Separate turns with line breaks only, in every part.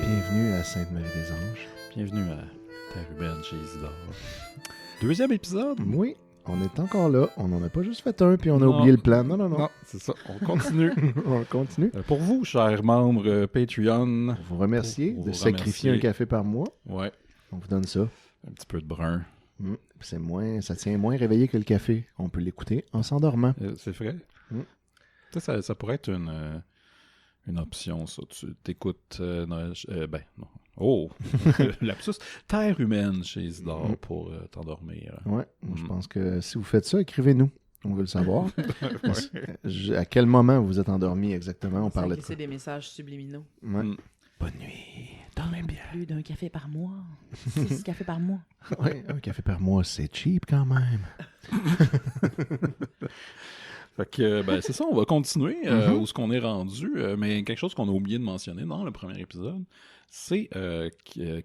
Bienvenue à Sainte-Marie-des-Anges.
Bienvenue à Terre-Humaine chez Isidore. Deuxième épisode?
Oui, on est encore là. On n'en a pas juste fait un, puis on a
Non.
oublié le plan. Non.
Non, c'est ça. On continue.
On continue.
Pour vous, chers membres Patreon,
Vous remercier
Pour
de
vous
sacrifier
remercier.
un café par mois.
ouais,
On vous donne ça.
un petit peu de brun.
Ça tient moins réveillé que le café. On peut l'écouter en s'endormant.
C'est vrai?
Mm.
Tu sais, ça pourrait être une option, ça. Tu t'écoutes non. Oh! Lapsus. Terre-Humaine chez Isidore pour t'endormir.
Ouais, moi, je pense que si vous faites ça, écrivez-nous. On veut le savoir. À quel moment vous êtes endormi exactement? On parlait de ça.
C'est des messages subliminaux.
Ouais.
Mm.
Bonne nuit. Dormez bien.
Plus d'un café par mois. 6 cafés par mois.
Ouais, un café par mois, c'est cheap quand même.
Fait que, c'est ça, on va continuer où est-ce qu'on est rendu, mais quelque chose qu'on a oublié de mentionner dans le premier épisode, c'est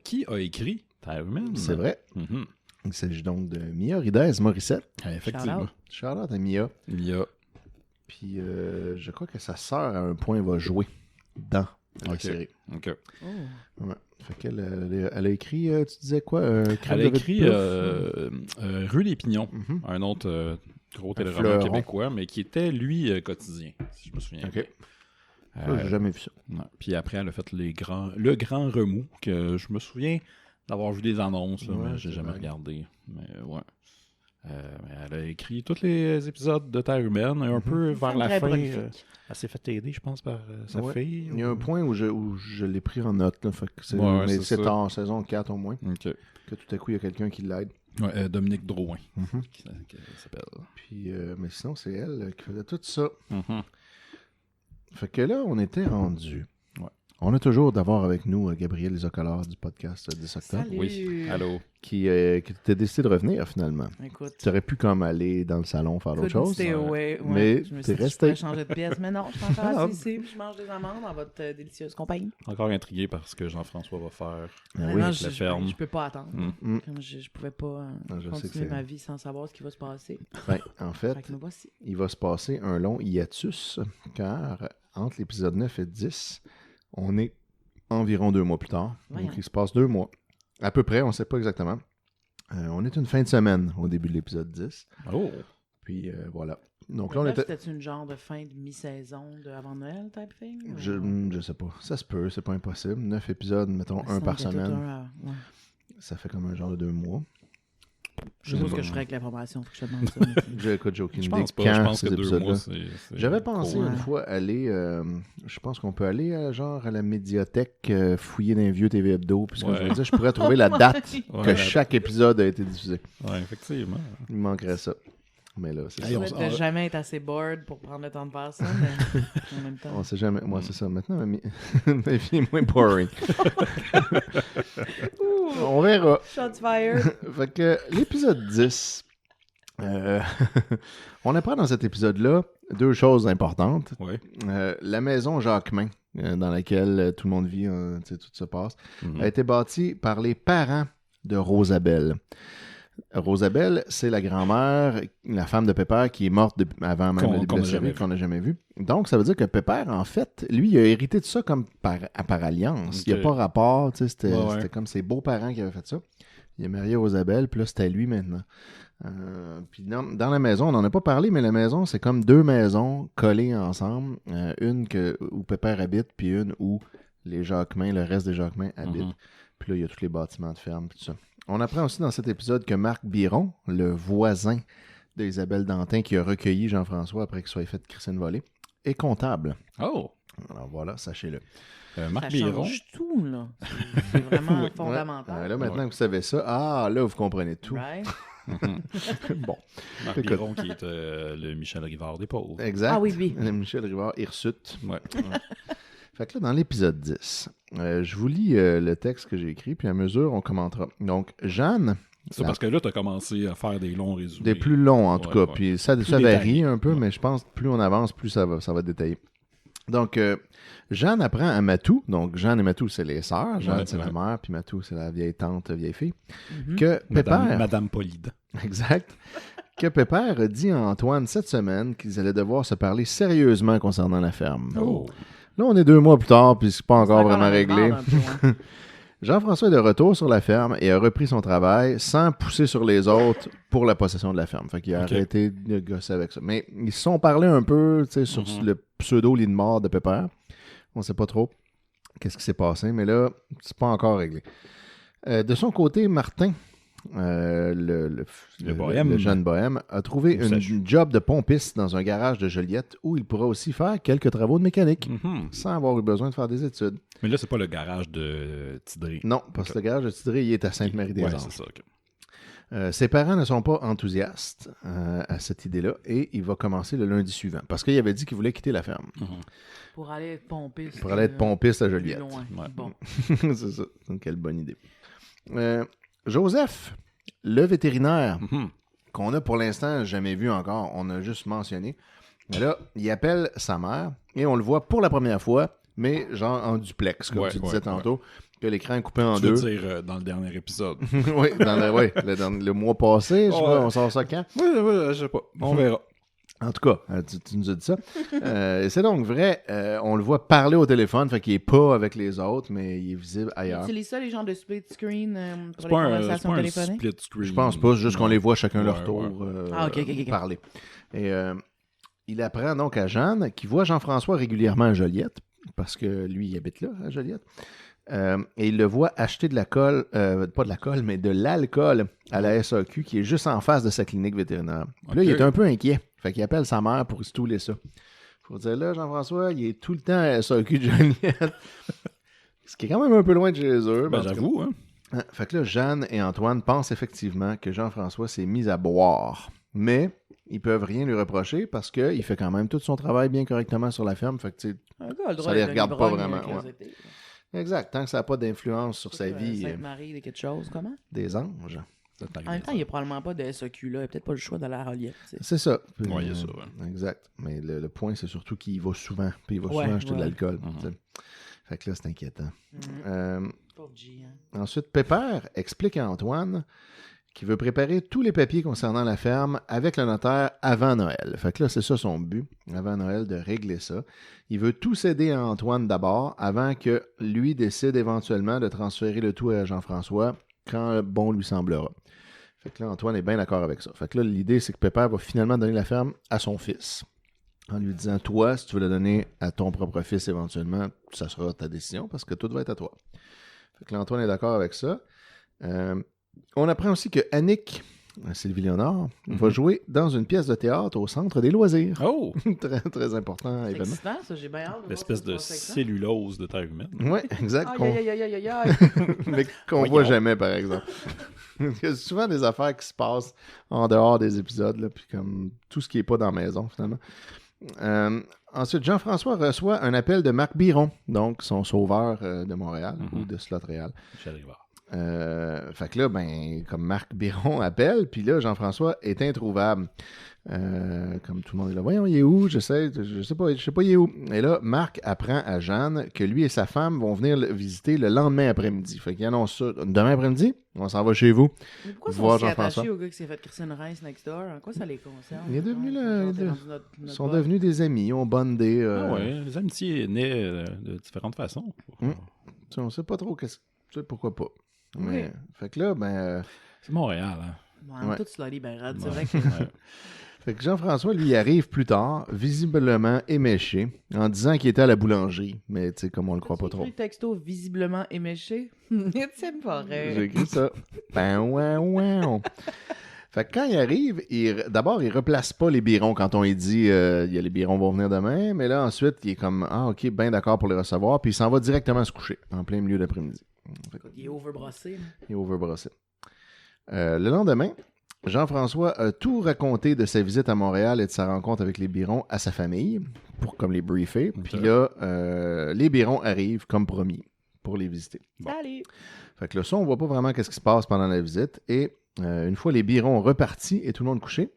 qui a écrit Terre-Humaine.
C'est vrai.
Mhm.
Il s'agit donc de Mia Ridez Morissette.
Effectivement.
Shout-out à Mia.
Il y a...
Puis je crois que sa sœur, à un point, va jouer dans la
Ok.
série.
OK.
Oh.
Ouais. Fait qu'elle elle a écrit, tu disais quoi?
Elle a écrit Rue des Pignons,
Mhm.
un autre gros téléroman
fleuron.
québécois, mais qui était, lui, quotidien, si je me souviens
OK.
bien.
Ça, j'ai jamais vu ça.
Ouais. Puis après, elle a fait le grand remous, que je me souviens d'avoir vu des annonces, là,
Ouais,
mais j'ai
c'est
jamais
vrai.
regardé. Mais ouais. Mais elle a écrit tous les épisodes de Terre-Humaine, un peu vers la
Très
fin.
prolifique.
Elle s'est fait aider, je pense, par sa
Ouais.
fille.
Il y a un point où je l'ai pris en note. Là, fait que c'est,
Ouais,
mais
c'est
c'est
ça.
en saison 4 au moins.
OK.
Que tout à coup, il y a quelqu'un qui l'aide.
Ouais, Dominique Drouin,
Mhm.
qui s'appelle.
Puis, mais sinon, c'est elle qui faisait tout ça.
Mhm.
Fait que là, on était rendu.
Ouais.
On a toujours d'avoir avec nous Gabriel Isocolard du podcast 10 octobre.
Salut.
Oui. Allô.
Qui t'a décidé de revenir finalement.
Écoute.
Tu aurais pu comme aller dans le salon faire d'autres
couldn't
choses.
stay away. Ouais.
Mais
je me
t'es
suis dit,
resté.
je pourrais changer de pièce. Mais non, je suis encore
Ah.
assis ici, puis je mange des amandes dans votre délicieuse compagnie.
Encore intrigué par ce que Jean-François va faire.
Ah oui,
Vraiment,
avec la ferme.
je peux pas attendre.
Mm.
Comme je pouvais pas
Ah, je sais que
continuer
c'est-
ma vie sans savoir ce qui va se passer.
Ben, en
Fait
fait,
que me voici.
il va se passer un long hiatus, car entre l'épisode 9 et 10, on est environ 2 mois plus tard.
Voyons.
Donc, il se passe 2 mois. À peu près, on ne sait pas exactement. On est une fin de semaine au début de l'épisode 10.
Oh!
Puis voilà. Donc
Mais
là, on
là,
était...
c'était une genre de fin de mi-saison de avant Noël type thing?
Je sais pas. Ça se peut, c'est pas impossible. 9 épisodes, mettons un par semaine.
Ouais.
Ça fait comme un genre de 2 mois.
Je sais pas ce que je ferais avec l'information, faut que je te demande ça.
J'ai aucune
Je
idée
pense pas.
quand
Je pense
ces
que 2
épisodes-là.
mois, c'est...
J'avais pensé
cool.
une fois aller, je pense qu'on peut aller genre à la médiathèque fouiller dans les vieux TV Hebdo, puisque
Ouais.
je me disais, je pourrais trouver la date
Ouais,
que
la-
chaque épisode a été diffusé.
Ouais, effectivement.
Il me manquerait ça. Mais là, c'est
Hey,
ça.
on
Je
s-
vais jamais être assez bored pour prendre le temps de faire ça, mais en même temps.
On sait jamais. Moi, c'est ça. Maintenant, ma vie est moins boring. On verra.
Shots fired!
Fait que l'épisode 10, on apprend dans cet épisode-là 2 choses importantes.
Ouais.
La maison Jacquemin, dans laquelle tout le monde vit, tu sais, tout se passe,
Mhm.
a été bâtie par les parents de Rosabelle. Rosabelle, c'est la grand-mère, la femme de Pépère qui est morte avant même
Qu'on-
le début
qu'on
de la
n'a
série,
jamais
qu'on n'a jamais vu. Donc, ça veut dire que Pépère, en fait, lui, il a hérité de ça comme par alliance.
Ok.
Il n'y a pas rapport, tu sais, c'était
Ouais, ouais.
c'était comme ses beaux-parents qui avaient fait ça. Il est marié à Rosabelle, puis là, c'était à lui maintenant. Puis dans la maison, on n'en a pas parlé, mais la maison, c'est comme 2 maisons collées ensemble. Une où Pépère habite, puis une où les Jacquemin, le reste des Jacquemin habitent.
Mhm.
Puis là, il y a tous les bâtiments de ferme, puis tout ça. On apprend aussi dans cet épisode que Marc Biron, le voisin d'Isabelle Dantin qui a recueilli Jean-François après qu'il soit fait crisser une volée, est comptable.
Oh!
Alors voilà, sachez-le.
Marc
Ça
Biron.
change tout, là. C'est vraiment
Oui.
fondamental.
Là, maintenant que vous savez ça, là, vous comprenez tout.
Right?
Bon,
Marc
Écoute.
Biron qui est le Michel Rivard des pauvres.
exact.
Ah oui, oui.
Michel Rivard, Hirsute.
Ouais.
Fait Fait que là, dans l'épisode 10, je vous lis le texte que j'ai écrit, puis à mesure, on commentera. Donc, Jeanne...
C'est parce que là, tu as commencé à faire des longs résumés.
Des plus longs, en tout cas.
Ouais.
Puis ça
Plus
varie un peu,
Ouais.
mais je pense que plus on avance, plus ça va détailler. Donc, Jeanne apprend à Matou, donc Jeanne et Matou, c'est les sœurs, Jeanne,
Ouais,
c'est la
ouais.
mère, puis Matou, c'est la vieille tante, vieille fille,
Mhm.
que Pépère,
Madame Polide.
exact, que Pépère a dit à Antoine cette semaine qu'ils allaient devoir se parler sérieusement concernant la ferme.
Oh.
Là, on est 2 mois plus tard, puis c'est pas
C'est
encore vraiment
la
réglé.
barbe un peu, hein.
Jean-François est de retour sur la ferme et a repris son travail sans pousser sur les autres pour la possession de la ferme. Fait qu'il a
Ok.
arrêté de gosser avec ça. Mais ils se sont parlé un peu, tu sais, sur le pseudo-lit de mort de Pépère. On sait pas trop qu'est-ce qui s'est passé, mais là, c'est pas encore réglé. De son côté, Martin,
Le bohème.
le jeune bohème, a trouvé
Ou sage.
une job de pompiste dans un garage de Joliette où il pourra aussi faire quelques travaux de mécanique
Mhm.
sans avoir eu besoin de faire des études.
Mais là, c'est pas le garage de Tidré.
Non, parce que le garage de Tidré, il est à Sainte-Marie-des-Anges.
Ouais, c'est ça. ok.
Ses parents ne sont pas enthousiastes à cette idée-là et il va commencer le lundi suivant parce qu'il avait dit qu'il voulait quitter la ferme
Pour aller être pompiste.
pour aller être pompiste à
plus
Joliette.
loin.
Ouais.
Bon.
C'est ça. Donc, quelle bonne idée. Joseph, le vétérinaire
Mhm.
qu'on a pour l'instant jamais vu encore, on a juste mentionné. Mais là, il appelle sa mère et on le voit pour la première fois, mais genre en duplex, comme
Ouais,
tu disais
ouais,
tantôt, que l'écran est coupé en
Tu veux
deux.
dire dans le dernier épisode.
Oui, dans le mois passé, je sais pas,
Ouais.
on sort ça quand?
Ouais, je sais pas. On verra.
En tout cas, tu nous as dit ça. C'est donc vrai, on le voit parler au téléphone, fait qu'il est pas avec les autres, mais il est visible ailleurs.
Utilise ça, les gens de split screen pour
C'est
les
pas un
conversations téléphoniques?
split screen.
Je pense pas, c'est juste qu'on les voit chacun leur
Ouais,
tour
ouais.
Ah, ok.
parler. Et il apprend donc à Jeanne, qui voit Jean-François régulièrement à Joliette, parce que lui, il habite là, à Joliette. Et il le voit acheter de la colle, pas de la colle, mais de l'alcool à la SAQ, qui est juste en face de sa clinique vétérinaire. Puis là, il est un peu inquiet. Fait qu'il appelle sa mère pour stouler ça. Faut dire, là, Jean-François, il est tout le temps à la SAQ de Joliette. Ce qui est quand même un peu loin de chez eux.
Ben,
en tout cas.
j'avoue, hein.
Fait que là, Jeanne et Antoine pensent effectivement que Jean-François s'est mis à boire. Mais ils peuvent rien lui reprocher parce qu'il fait quand même tout son travail bien correctement sur la ferme. Fait que, tu sais,
Un gars a le droit
Ça les
d'être un
regarde pas
ivrogne,
vraiment,
curiosité, là.
exact. Tant que ça n'a pas d'influence sur sa vie
Sainte-Marie, de quelque chose, comment?
des anges.
En même temps, il n'y a probablement pas de SAQ là. Il n'y a peut-être pas le choix d'aller à la Reliette. tu sais.
C'est ça. Puis,
Ouais, il y a ça, ouais.
Exact. Mais le point, c'est surtout qu'il y va souvent. Puis il va
Ouais,
souvent acheter de
ouais.
l'alcool.
Mhm.
Tu sais. Fait que là, c'est inquiétant.
Mhm. Pauvre G, hein.
Ensuite, Pépère explique à Antoine qu'il veut préparer tous les papiers concernant la ferme avec le notaire avant Noël. Fait que là, c'est ça son but, avant Noël, de régler ça. Il veut tout céder à Antoine d'abord, avant que lui décide éventuellement de transférer le tout à Jean-François quand bon lui semblera. Fait que là, Antoine est bien d'accord avec ça. Fait que là, l'idée, c'est que Pépère va finalement donner la ferme à son fils. En lui disant, toi, si tu veux la donner à ton propre fils éventuellement, ça sera ta décision parce que tout va être à toi. Fait que là, Antoine est d'accord avec ça. On apprend aussi que Annick, Sylvie Léonard, va jouer dans une pièce de théâtre au Centre des loisirs.
Oh!
Très, très important
C'est
événement.
excitant, ça. J'ai bien hâte de voir
L'espèce
ce qui
de
se passe avec ça.
cellulose de terre humaine.
Oui, exact.
Aïe, aïe, aïe, aïe, aïe, aïe.
Mais qu'on
Voyons.
voit jamais, par exemple. Il y a souvent des affaires qui se passent en dehors des épisodes, là, puis comme tout ce qui n'est pas dans la maison, finalement. Ensuite, Jean-François reçoit un appel de Marc Biron, donc son sauveur de Montréal ou de Slot Réal.
J'arrive voir.
Fait que là, ben, comme Marc Biron appelle, puis là, Jean-François est introuvable. Comme tout le monde est là, voyons, il est où? Je sais pas, il est où? Et là, Marc apprend à Jeanne que lui et sa femme vont venir le visiter le lendemain après-midi. Fait qu'il annonce ça. Demain après-midi, on s'en va chez vous.
Mais pourquoi
Voir
sont-ils
Jean-François.
attachés au gars qui s'est fait Christine Rice next door? En quoi ça les concerne?
Il est devenu
Ouais,
là,
genre,
il
c'est
est-
rendu notre
Ils sont
boss.
devenus des amis, ils ont bondé.
Ah ouais, les amitiés naissent de différentes façons.
Mm. Tu sais, on sait pas trop tu sais, pourquoi pas. Mais,
Oui.
fait que là, ben...
C'est Montréal, hein?
Ouais,
Ouais.
tout slutty, ben raide. C'est
Ouais.
vrai que...
Ouais.
Fait que Jean-François, lui, arrive plus tard, visiblement éméché, en disant qu'il était à la boulangerie. Mais, tu sais, comme on le croit pas
As-tu
trop.
écrit le texto visiblement éméché? C'est pas
J'ai
vrai.
écrit ça. Ben, ouais, ouais. Fait que quand il arrive, d'abord, il replace pas les birons quand on lui dit les birons vont venir demain. Mais là, ensuite, il est comme, ah, OK, ben d'accord pour les recevoir. Puis il s'en va directement se coucher, en plein milieu d'après-midi. Fait que
Il est overbrossé. là.
il est overbrossé. Le lendemain, Jean-François a tout raconté de sa visite à Montréal et de sa rencontre avec les Birons à sa famille. pour comme les briefer.
Ok.
Puis là, les Birons arrivent comme promis pour les visiter.
Bon.
Salut!
Fait que là, ça, on voit pas vraiment qu'est-ce qui se passe pendant la visite. Et une fois les Birons repartis et tout le monde couché,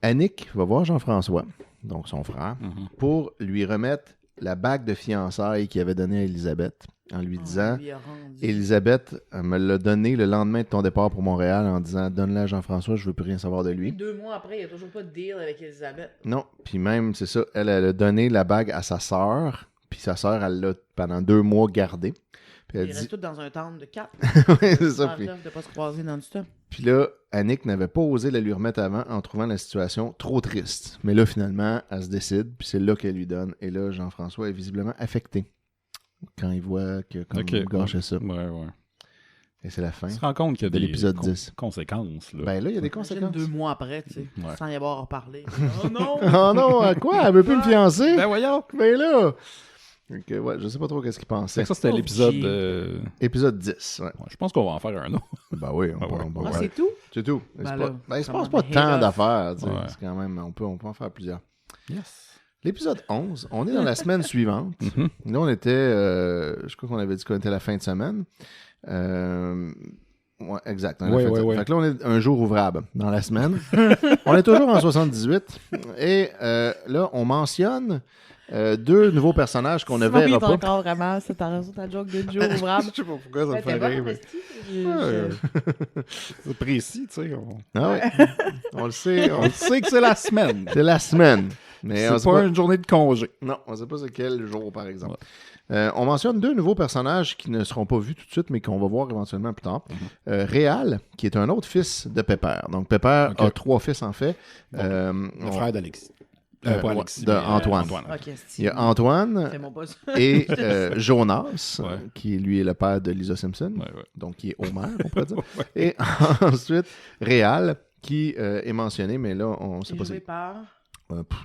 Annick va voir Jean-François, donc son frère,
Mhm.
pour lui remettre la bague de fiançailles qu'il avait donnée à Elisabeth en lui disant...
lui a rendu.
Elisabeth me l'a donné le lendemain de ton départ pour Montréal en disant « Donne-la à Jean-François, je veux plus rien savoir de lui. »
2 mois après, il n'y a toujours pas de deal avec Elisabeth.
Non, puis même, c'est ça, elle a donné la bague à sa sœur, puis sa sœur, elle l'a pendant 2 mois gardée. Puis elle
Ils
dit...
restent tous dans un temple de 4.
Ouais, c'est ça, puis...
De ne pas se croiser dans du stop.
Puis là, Annick n'avait pas osé la lui remettre avant en trouvant la situation trop triste. Mais là, finalement, elle se décide, puis c'est là qu'elle lui donne. Et là, Jean-François est visiblement affecté quand il voit que comme
Ok.
gâchait ça.
Ouais, ouais.
Et c'est la fin.
On se rend compte qu'il y a
de
des
l'épisode 10.
conséquences. Là.
Ben là, il y a des
Imagine
conséquences.
2 mois après, tu sais,
Ouais.
sans y avoir reparlé. Oh non!
Oh non, à quoi? Elle veut plus me fiancer?
Ben voyons!
Ben là! Ok, ouais, je sais pas trop qu'est-ce qu'il
Fait
pensait.
que ça, c'était
Oh,
l'épisode...
gee.
Épisode 10, ouais.
Ouais, je pense qu'on va en faire un autre.
Ben oui, on
Ah
peut,
ouais.
on peut
Ah,
faire.
c'est tout?
C'est tout.
Ben
C'est
là,
pas- il se passe
comment
pas
on
tant
hate
d'affaires, tu sais.
Ouais.
C'est quand même, on peut en faire plusieurs.
Yes.
L'épisode 11, on est dans la semaine suivante.
Mhm.
Là, on était, je crois qu'on avait dit qu'on était la fin de semaine. Ouais, exact. on est la
Ouais,
fin de
ouais,
semaine.
ouais.
Fait que là, on est un jour ouvrable dans la semaine. On est toujours en 78. Et là, on mentionne 2 nouveaux personnages qu'on ne
Simon, il
verra
est
pas.
encore vraiment, c'est ta joke de Joe ouvrable.
Je sais pas pourquoi ça me
Ouais,
fait
t'es bonne,
rire. mais-
Esti.
C'est précis, tu sais.
Ah ouais. On le sait.
On sait que c'est la semaine.
C'est la semaine. Mais on
C'est
sait
pas une journée de congé.
Non, on ne sait pas c'est quel jour, par exemple. On mentionne 2 nouveaux personnages qui ne seront pas vus tout de suite, mais qu'on va voir éventuellement plus tard. Réal, qui est un autre fils de Pépère. Donc, Pépère
Ok.
a 3 fils, en fait.
Le frère d'Alexis. Pas
ouais,
Alexis,
de
mais,
Antoine.
Ok, Esti.
Il y a Antoine
Fais-moi pas ça.
et Jonas,
Ouais.
qui lui est le père de Lisa Simpson,
Ouais, ouais.
donc qui est Homer, on pourrait dire. Et ensuite, Réal, qui est mentionné, mais là, on ne sait
C'est
pas
joué
c'est...
par...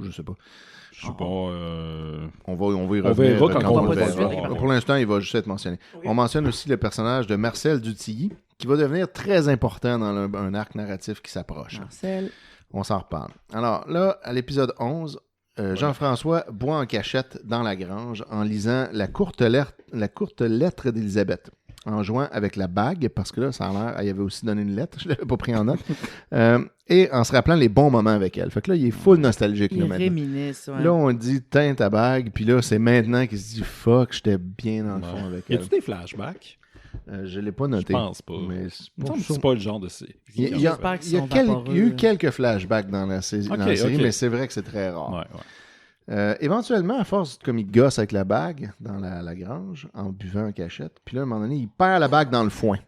je sais pas.
Je sais pas.
On va y
On
revenir
verra quand
on
on
le
va
verra.
suivre.
Pour l'instant, il va juste être mentionné.
Oui.
On mentionne aussi le personnage de Marcel Dutilly, qui va devenir très important dans un arc narratif qui s'approche.
Marcel.
On s'en reparle. Alors là, à l'épisode 11, Jean-François boit en cachette dans la grange en lisant la courte lettre d'Élisabeth, en jouant avec la bague, parce que là, ça a l'air, elle avait aussi donné une lettre, je ne l'avais pas pris en note, et en se rappelant les bons moments avec elle. Fait que là, il est full nostalgique. Là,
Il
maintenant.
réminisce, ouais.
Là, on dit « Tiens ta bague », puis là, c'est maintenant qu'il se dit « Fuck, j'étais bien dans le fond avec
Y
elle
a-tu des flashbacks? ».
Je l'ai pas
Je
noté.
pense pas.
Mais
Il me semble que c'est pas le genre de série.
il y a,
J'espère qu'ils
il y a
sont
il y a
vaporeux.
eu quelques flashbacks dans la, dans la série,
ok.
mais c'est vrai que c'est très rare.
Ouais, ouais.
Éventuellement, à force, comme il gosse avec la bague dans la grange, en buvant en cachette, puis là, à un moment donné, il perd la bague dans le foin.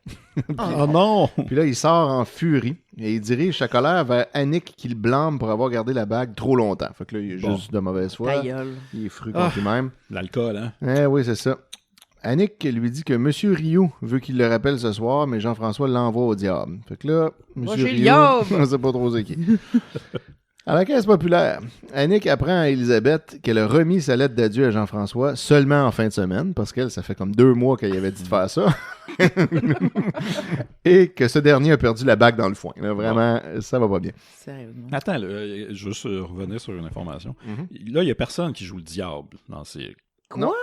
Oh non!
Puis là, il sort en furie et il dirige sa colère vers Annick qui le blâme pour avoir gardé la bague trop longtemps. Fait que là, il est
Bon.
juste de mauvaise foi.
Ta gueule.
Il est fru contre lui-même.
L'alcool, hein?
Eh oui, c'est ça. Annick lui dit que Monsieur Rio veut qu'il le rappelle ce soir, mais Jean-François l'envoie au diable. Fait que là, Monsieur
chez le
Rio,
diable!
on sait pas trop c'est qui. À la caisse populaire, Annick apprend à Elisabeth qu'elle a remis sa lettre d'adieu à Jean-François seulement en fin de semaine, parce qu'elle, ça fait comme 2 mois qu'elle avait dit de faire ça. Et que ce dernier a perdu la bague dans le foin. Là, vraiment, ça va pas bien.
Sérieusement.
Attends, là, juste revenir sur une information.
Mhm.
Là, il y a personne qui joue le diable dans la série.
Non,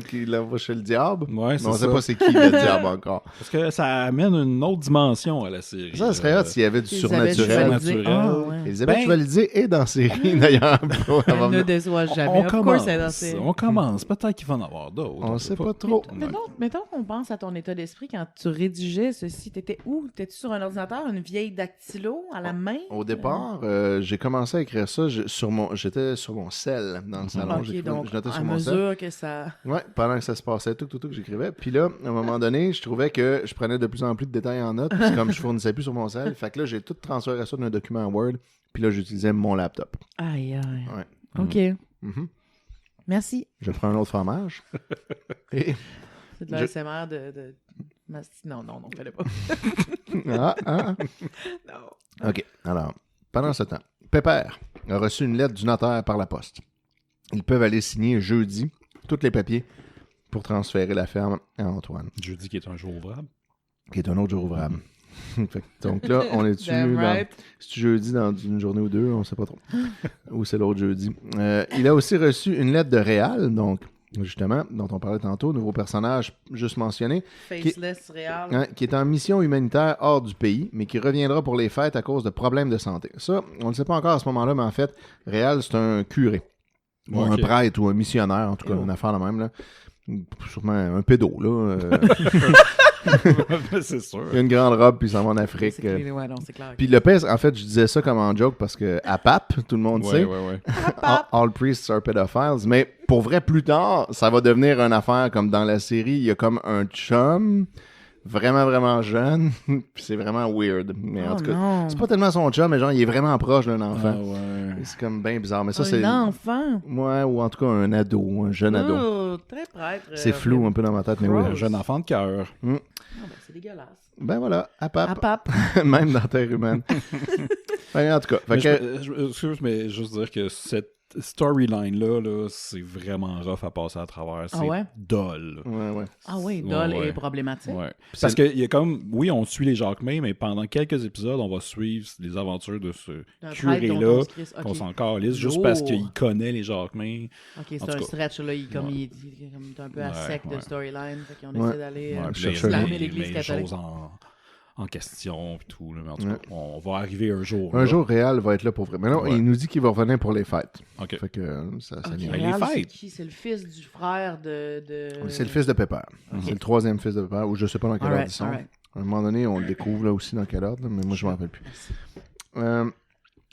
qu'il l'envoie chez le diable.
Ouais,
Mais
c'est
on
ça.
sait pas c'est qui le diable encore.
Parce que ça amène une autre dimension à la série.
Ça serait hot s'il y avait du
Elisabeth
surnaturel.
Chevalier.
Surnaturel.
Ah, ouais.
Elisabeth
Ben-
Chevalier est dans la série, d'ailleurs. Elle va
Elle ne
venir.
déçoit jamais.
On
Of course,
commence.
elle est dans ses-
On commence. Peut-être qu'il va en avoir d'autres.
On
sait
sait pas trop.
Ouais.
Mettons qu'on pense à ton état d'esprit quand tu rédigeais ceci. T'étais où? T'étais-tu sur un ordinateur, une vieille dactylo à la main?
Au départ, j'ai commencé à écrire ça. J'étais sur mon sel dans le salon.
Ok, donc
je notais
à
sur mon sel.
mesure que ça...
Ouais, pendant que ça se passait, tout, j'écrivais. Puis là, à un moment donné, je trouvais que je prenais de plus en plus de détails en notes. Puis comme je fournissais plus sur mon sel, fait que là, j'ai tout transféré ça d'un document Word. Puis là, j'utilisais mon laptop.
Aïe, aïe.
Ouais.
OK.
Mhm.
Merci.
Je prends un autre fromage. Et...
C'est de l'ASMR de... Non, fallait pas.
Ah.
Non.
OK. Alors, pendant ce temps, Pépère a reçu une lettre du notaire par la poste. Ils peuvent aller signer jeudi tous les papiers pour transférer la ferme à Antoine,
Jeudi qui est un jour ouvrable.
qui est un autre jour ouvrable. Donc là, on est-tu
Damn right.
c'est-tu jeudi dans une journée ou deux, on sait pas trop. Ou c'est l'autre jeudi. Il a aussi reçu une lettre de Réal, donc justement, dont on parlait tantôt, nouveau personnage juste mentionné,
Faceless Réal.
hein, qui est en mission humanitaire hors du pays, mais qui reviendra pour les fêtes à cause de problèmes de santé. Ça, on ne le sait pas encore à ce moment-là, mais en fait, Réal, c'est un curé. Ou un prêtre ou un missionnaire, en tout cas, une affaire la même. Là. Sûrement un pédo, là.
C'est sûr.
Il a une grande robe, puis il s'en va en Afrique.
C'est clair, ouais, non, c'est clair.
Puis le pire, en fait, je disais ça comme en joke parce que à Pape, tout le monde sait,
Ouais.
all priests are pedophiles. Mais pour vrai, plus tard, ça va devenir une affaire comme dans la série. Il y a comme un chum vraiment, vraiment jeune. Puis c'est vraiment weird. Mais en tout cas,
non.
c'est pas tellement son chum, mais genre, il est vraiment proche d'un enfant.
Ah ouais.
C'est comme bien bizarre. Mais ça, c'est.
Un enfant.
Ouais, ou en tout cas un ado, un jeune ado.
Oh, très prêtre.
C'est flou un peu dans ma tête, mais oui.
Un jeune enfant de cœur.
Ah, ben, c'est dégueulasse.
Ben voilà, à Pape.
À pape.
Même dans Terre humaine. Fait, en tout cas. Fait
Mais
que,
excuse, mais juste dire que cette storyline-là, là, c'est vraiment rough à passer à travers. C'est
ouais?
dol.
ouais.
Ah oui, Dol
Ouais.
est problématique.
Ouais. Parce qu'il y a comme, oui, on suit les Jacquemin, mais pendant quelques épisodes, on va suivre les aventures de ce
D'un prêtre
curé-là,
dont on se crisse.
qu'on
Ok.
s'en calisse, juste
Lourd.
parce qu'il connaît les Jacquemin.
Ok,
En
c'est
tout
un
cas.
stretch, là. Il est comme,
Ouais.
il est comme un peu à
Ouais,
sec de
ouais.
storyline. Fait qu'on
Ouais.
essaie d'aller
Ouais, puis
chercher
là, il y a
slammer l'église
les
catholique.
choses en question, puis tout. Là, mais en tout cas,
Ouais.
on va arriver un jour.
un
là.
jour, Réal va être là pour vrai. Mais non,
Ouais.
il nous dit qu'il va revenir pour les fêtes.
OK.
Fait que ça
Ok,
vient.
Mais les
Réal, c'est
fêtes.
qui? C'est le fils du frère de...
C'est le fils de Pepper. C'est le troisième fils de Pepper, ou je sais pas dans quel ordre ils sont.
Alright.
À un moment donné, on le découvre là aussi dans quel ordre, là, mais moi je m'en rappelle plus.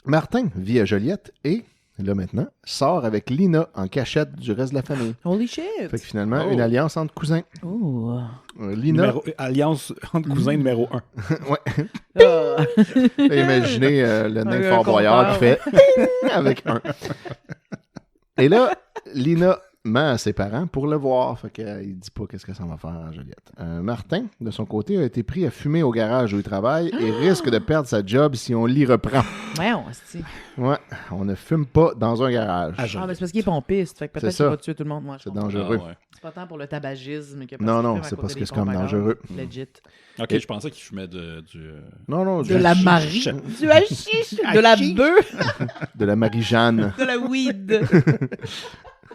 Martin vit à Joliette et, là maintenant, sort avec Lina en cachette du reste de la famille.
Holy shit!
Fait que finalement,
Oh.
une alliance entre cousins.
Oh!
Lina,
Alliance entre cousins numéro 1.
Ah.
imaginez le nain
Un
Fort Boyard qui fait
compteur,
avec un. Et là, Lina ment à ses parents pour le voir. Fait qu'il dit pas qu'est-ce que ça va faire à Joliette. Martin, de son côté, a été pris à fumer au garage où il travaille et risque de perdre sa job si on l'y reprend.
Voyons, hostie.
Ouais, on ne fume pas dans un garage.
Ah,
Ah, mais c'est parce qu'il est pompiste. Fait que peut-être
C'est
qu'il
ça.
va tuer tout le monde. Moi, je
C'est
comprends.
dangereux.
C'est pas tant pour le tabagisme que
Non, non,
qu'il fume à
c'est
côté
parce que
des
c'est comme
pompes à gaz.
dangereux.
Legit.
OK, je pensais qu'il fumait du...
Non,
De la Marie. Du hashish. De la bœuf.
de la Marie-Jeanne.
De la weed.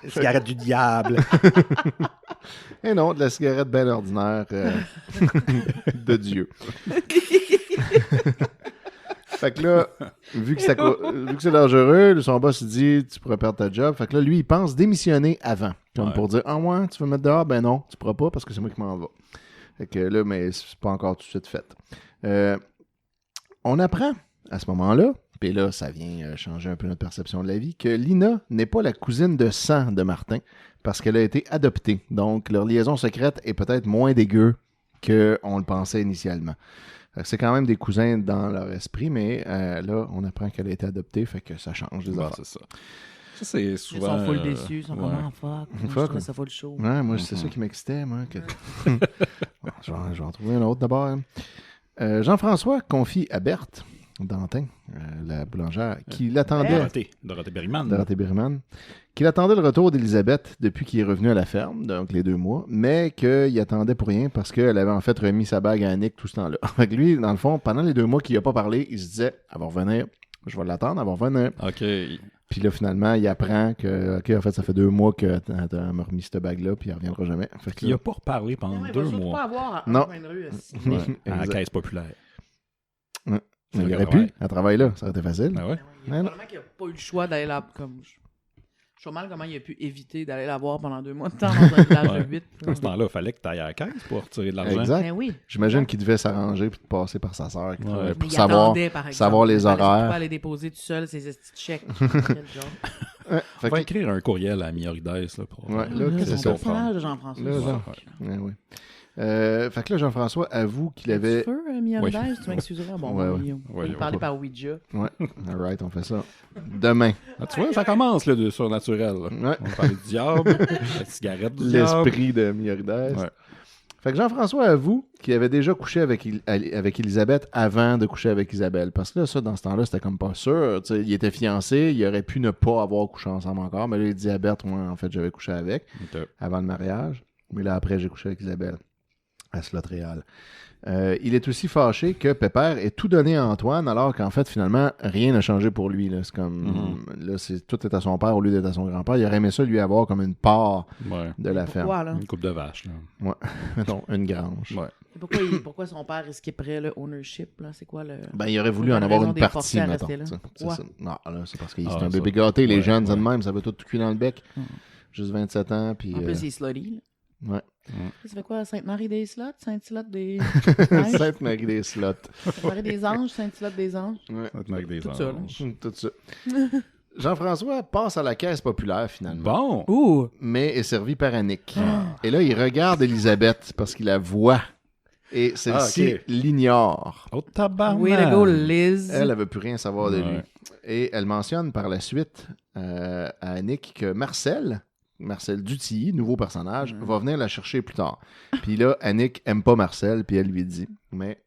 cigarette du diable.
Et non, de la cigarette bien ordinaire de Dieu. Fait que là, vu que c'est dangereux, son boss il dit tu pourrais perdre ta job. Fait que là, lui, il pense démissionner avant. Comme
Ouais.
pour dire ah ouais, tu veux me mettre dehors? Ben non, tu pourras pas parce que c'est moi qui m'en vais. Fait que là, mais c'est pas encore tout de suite fait. On apprend à ce moment-là, puis là, ça vient changer un peu notre perception de la vie, que Lina n'est pas la cousine de sang de Martin parce qu'elle a été adoptée. Donc, leur liaison secrète est peut-être moins dégueu qu'on le pensait initialement. Fait que c'est quand même des cousins dans leur esprit, mais là, on apprend qu'elle a été adoptée, fait que ça change des
Ouais,
affaires.
c'est ça. Ça, c'est
Ils
souvent...
sont full déçus. Ils sont
ouais.
comme ah, fuck. Moi, je
Fuck,
trouvais
ouais.
ça full chaud.
Ouais, moi, c'est ça qui m'excitait, moi. Bon, je vais en trouver un autre d'abord. Hein. Jean-François confie à Berthe, Dantin, la boulangère, qui l'attendait,
Dorothée Berryman.
Dorothée Berryman, qu'il attendait le retour d'Élisabeth depuis qu'il est revenu à la ferme, donc les 2 mois, mais qu'il attendait pour rien parce qu'elle avait en fait remis sa bague à Annick tout ce temps-là. Fait que lui, dans le fond, pendant les 2 mois qu'il n'a pas parlé, il se disait « Elle va revenir, je vais l'attendre, elle va revenir. »
OK.
Puis là, finalement, il apprend que, OK, en fait, ça fait 2 mois qu'elle m'a remis cette bague-là, puis elle reviendra jamais. Fait que
Il
là,
n'a pas reparlé pendant
Ouais,
2
il va surtout
mois.
pas avoir à
Non.
un coin de rue, assis.
Ouais, à la
Exact.
caisse populaire.
Mais il
Le
aurait
travail.
pu, elle travaille là, ça aurait été facile.
Ben ouais.
Il y a probablement qu'il n'a pas eu le choix d'aller là. Comme... Je vois mal comment il a pu éviter d'aller la voir pendant 2 mois de temps dans un village
Ouais.
de 8.
Dans ce temps-là, il fallait que tu ailles à la caisse pour retirer de l'argent.
Exact.
Ben oui.
J'imagine qu'il devait s'arranger puis de passer par sa sœur qui travaillait
Mais
pour
il
savoir.
attendait, par exemple.
savoir les
Il fallait surtout
horaires.
pas aller déposer tout seul ses petits chèques. Quel genre.
Ouais,
On
fait
va
que-
écrire un courriel à Miorides là, pour...
Ouais, là,
Là,
c'est
son
ça.
personnage de Jean-François.
Là, Jean- Ouais, ouais. Fait que là, Jean-François avoue qu'il avait.
Tu veux, Miorides, tu m'excuseras. Bon,
Ouais,
on
ouais.
va lui
Ouais,
parler
ouais.
par Ouija.
Ouais, alright, on fait ça. Demain.
Ah, tu vois, ça commence, là, de surnaturel. Là.
Ouais.
On va parler du diable, la cigarette du diable.
L'esprit de Miorides.
Ouais.
Fait que Jean-François avoue qu'il avait déjà couché avec Élisabeth avant de coucher avec Isabelle. Parce que là, ça, dans ce temps-là, c'était comme pas sûr. Tu sais, il était fiancé, il aurait pu ne pas avoir couché ensemble encore. Mais là, il dit à Berthe, moi, en fait, j'avais couché avec
Ok.
avant le mariage. Mais là, après, j'ai couché avec Isabelle à Slot Réal. Il est aussi fâché que Pépère ait tout donné à Antoine, alors qu'en fait, finalement, rien n'a changé pour lui. Là. C'est comme, là, tout est à son père au lieu d'être à son grand-père. Il aurait aimé ça, lui, avoir comme une part de la ferme.
Pourquoi, là?
Une coupe de vache. Là.
Ouais. Mettons, une grange.
Ouais.
Pourquoi son père skipperait le ownership, là? C'est quoi le...
Ben, il aurait voulu
Pas
en
de
avoir
raison
une
des
partie,
forcer à
mettons.
rester là.
C'est
Ouais.
ça. Non, là, c'est parce qu'il
Ah,
c'est un
ça.
bébé gâté. Les
Ouais,
jeunes, ça
ouais.
de même, ça veut tout cuire dans le bec. Juste 27 ans, puis...
En plus, il est slutty, là.
Ouais.
Ça fait quoi? Sainte-Marie des slots? Sainte-Slot des...
Sainte-Marie des slots.
Sainte-Marie des anges? Sainte-Slot des anges?
Ouais.
Ça te met avec des
Tout ça, là.
anges.
Tout ça. Jean-François passe à la caisse populaire, finalement.
Bon.
Ouh!
Mais est servi par Annick. Et là, il regarde Elisabeth parce qu'il la voit. Et celle-ci
ok.
l'ignore.
Oh, tabarnak.
Way to go, Liz.
Elle veut plus rien savoir de lui.
Ouais.
Et elle mentionne par la suite à Annick que Marcel Dutilly, nouveau personnage, va venir la chercher plus tard. Puis là, Annick aime pas Marcel, puis elle lui dit, mais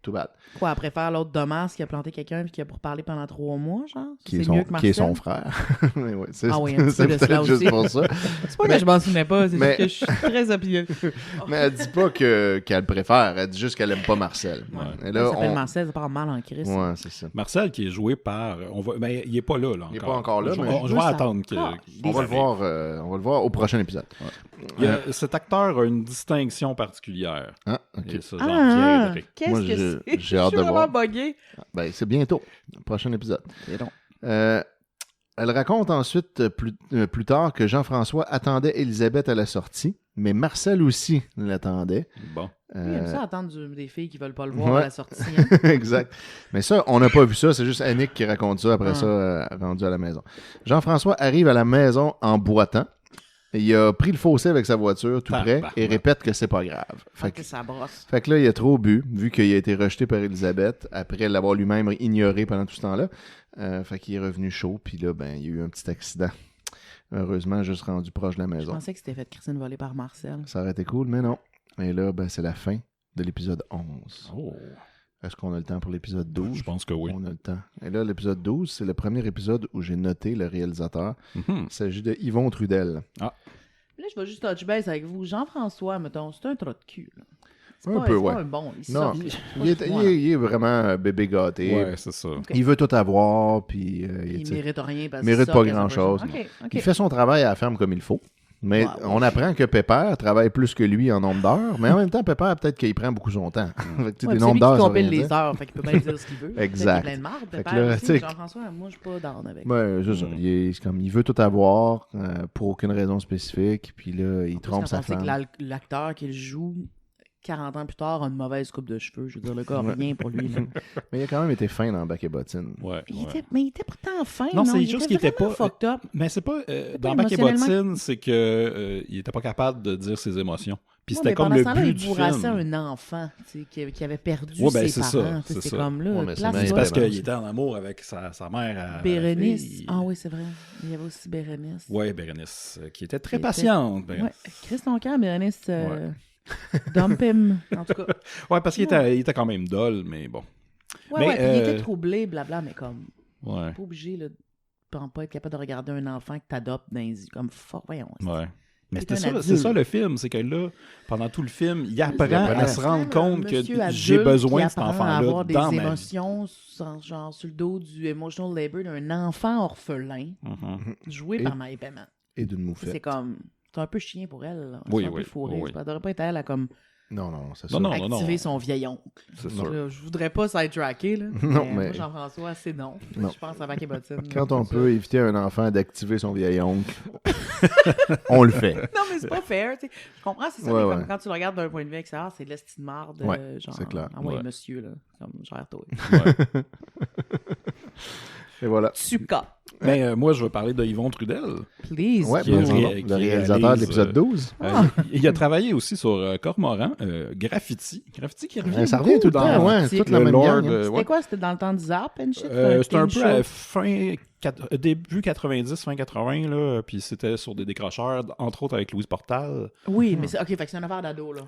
tout bad.
Quoi, elle préfère l'autre Domas qui a planté quelqu'un puis qui a pour parler pendant 3 mois, genre?
Qui est,
C'est mieux que
qui est son
Marcel?
frère. Mais ouais, c'est
Ah oui, un petit
c'est
peu de cela
peut-être juste
aussi.
pour ça.
C'est pas que je m'en souvenais pas, c'est
Mais-
juste que je suis très opinion.
Mais elle dit pas qu'elle préfère, elle dit juste qu'elle aime pas Marcel.
Ouais.
Et
Il
là,
s'appelle Marcel, ça part mal en crise.
Ouais, c'est ça.
Marcel qui est joué par... Ben, il est pas là encore.
Il est pas encore là,
Je,
mais-
je vais attendre que...
On va le voir au prochain épisode.
Cet acteur a une distinction particulière.
Ah, ok.
Et ça, j'en
Ah,
reviendrai.
qu'est-ce
Moi,
que c'est?
j'ai hâte de
Je suis
voir.
vraiment buggé.
Ben, c'est bientôt. Prochain épisode.
C'est long.
Elle raconte ensuite plus tard que Jean-François attendait Elisabeth à la sortie, mais Marcel aussi l'attendait.
Bon.
Oui, il aime ça attendre des filles qui veulent pas le voir
ouais.
à la sortie. Hein.
Exact. Mais ça, on n'a pas vu ça. C'est juste Annick qui raconte ça après
Ah.
ça, rendu à la maison. Jean-François arrive à la maison en boitant. Il a pris le fossé avec sa voiture tout près et répète que c'est pas grave.
Fait que ça brosse.
Fait que là, il a trop bu, vu qu'il a été rejeté par Elisabeth, après l'avoir lui-même ignoré pendant tout ce temps-là. Fait qu'il est revenu chaud, puis là, ben, il y a eu un petit accident. Heureusement, juste rendu proche de la
Je
maison.
pensais que c'était fait Christine voler par Marcel.
Ça aurait été cool, mais non. Et là, ben, c'est la fin de l'épisode 11.
Oh.
Est-ce qu'on a le temps pour l'épisode 12?
Je pense que oui.
On a le temps. Et là, l'épisode 12, c'est le premier épisode où j'ai noté le réalisateur.
Mhm.
Il s'agit de Yvon Trudel.
Là, je vais juste touch base avec vous. Jean-François, mettons, c'est un trou de cul. Là. C'est
Un
pas,
peu,
c'est
ouais.
pas un bon. Il
Non,
sort.
il est vraiment bébé gâté.
Ouais, c'est ça.
Ok.
Il veut tout avoir, puis
Il mérite rien. Parce
mérite
qu'il
pas
sort qu'à
grand-chose,
100%. Ok, ok.
il fait son travail à la ferme comme il faut. Mais
Ouais,
on apprend que Pépère travaille plus que lui en nombre d'heures. Mais en même temps, Pépère, peut-être qu'il prend beaucoup son temps. Fait que, tu sais,
Ouais,
des
c'est
nombres
lui qui
d'heures, ça veut
compile
rien
les
dire.
heures, fait qu'il peut bien dire ce qu'il veut.
Exact.
Il est plein de marde,
Fait que
Pépère
là,
aussi,
tu sais-
Jean-François, moi, je suis pas down avec.
Ouais, c'est ça.
Mm.
C'est comme, il veut tout avoir pour aucune raison spécifique. Puis là, il
En plus,
trompe
quand
sa
on sait que
femme.
l'acteur qui le joue 40 ans plus tard a une mauvaise coupe de cheveux. Je veux dire, le gars a rien pour lui. Là.
Mais il a quand même été fin dans Bac et Bottine.
Ouais,
Il
ouais.
était, mais il était pourtant fin.
Non, c'est
il
juste qu'il était
vraiment
pas-
fucked up.
Mais c'est pas... dans
pas
Bac et
émotionnellement-
Bottine, c'est que il était pas capable de dire ses émotions. Puis
Ouais,
c'était
mais
comme
pendant
le
ce temps-là,
but
il
du
bourrassait
film.
un enfant tu sais, qui avait perdu
Ouais, ben,
ses
c'est ça,
parents.
c'est
C'est
ça.
comme là.
Ouais, mais c'est
place
bien
C'est
va.
parce
évidemment.
qu'il était en amour avec sa mère.
Bérénice.
fille.
Ah oui, c'est vrai. Il y avait aussi Bérénice.
Ouais, Bérénice, qui était très
Qui était-
patiente.
Ouais. Chris ton cœur, Bérénice. Dump him. En tout cas.
Ouais, parce qu'il était quand même dol, mais bon.
Ouais,
Mais,
ouais, puis il était troublé, blabla, mais comme.
Ouais,
Pas obligé, là, de pas être capable de regarder un enfant que t'adoptes dans les yeux. Comme fort, voyons.
ouais. Mais
Il est
c'était
un
ça, c'est
adulte.
ça le film, c'est que là, pendant tout le film, il apprend
apprenait.
à se rendre compte que
Monsieur
j'ai
adulte
besoin
qui
de cet
apprend à
enfant-là
avoir des
dans ma vie.
émotions genre sur le dos du emotional labor d'un enfant orphelin
Mhm.
joué
Et-
par Maï Paiement.
Et d'une
C'est
moufette.
comme. C'est un peu chien pour elle. Là.
Oui,
C'est un
oui,
peu fourré.
oui.
Ça devrait pas être elle à comme
Non, c'est
Non,
ça.
non.
activer son vieil oncle.
C'est
Donc,
sûr.
là, je voudrais pas sidetracker, là.
Non,
Moi,
mais-
Jean-François, c'est non.
Non.
Je pense à Bac et Bottine.
Quand on
C'est
peut éviter à un enfant d'activer son vieil oncle, on le fait.
ça. Non, mais c'est pas fair. Tu sais. Je comprends, c'est ça.
Ouais,
mais
ouais.
comme quand tu le regardes d'un point de vue extérieur, c'est de l'esti de marde.
Ouais,
genre,
c'est clair.
Ah ouais,
Ouais.
monsieur, là. Comme gère-toi.
Ouais.
Et voilà.
Suka.
Mais moi, je veux parler de Yvon Trudel.
Please.
Ouais,
Qui
bon,
ré-
le
qui
réalisateur de
réalise,
l'épisode 12.
Il a travaillé aussi sur Cormoran, Graffiti. Graffiti qui revient.
Ça revient tout le
dans-
temps, ouais.
Graffiti.
Toute la
Le
même
Lord,
gang. hein.
C'était
ouais.
quoi? C'était dans le temps du Zap and shit?
C'était un
teen
peu à
show?
début 90, fin 80, là, puis c'était sur des décrocheurs, entre autres avec Louise Portal.
Oui, mais c'est OK, fait que c'est une affaire d'ado, là.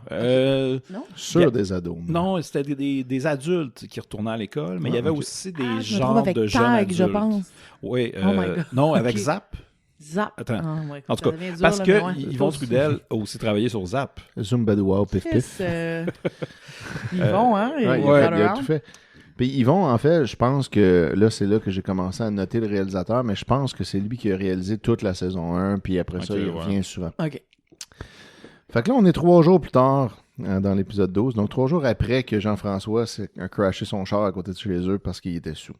Non?
Sur des ados.
Non, c'était des adultes qui retournaient à l'école, mais il y avait
ok.
aussi des
Ah, je me
genres
trompe avec
de jeunes
Tag,
adultes.
je pense.
Oui,
Oh my God.
non, avec
Ok.
Zap.
Zap.
Attends.
Ah, ouais,
En tout cas,
ça devient dur,
parce
là,
que
mais ouais.
Yvon Trudel a aussi travaillé sur Zap.
Zumba wow, pif
Chris,
pif.
Ils vont, hein?
Ouais, il a tout fait. Puis Yvon, en fait, je pense que là, c'est là que j'ai commencé à noter le réalisateur, mais je pense que c'est lui qui a réalisé toute la saison 1, puis après ça, il revient souvent.
OK.
Fait que là, on est 3 jours plus tard dans l'épisode 12, donc 3 jours après que Jean-François a crashé son char à côté de chez eux parce qu'il était sous.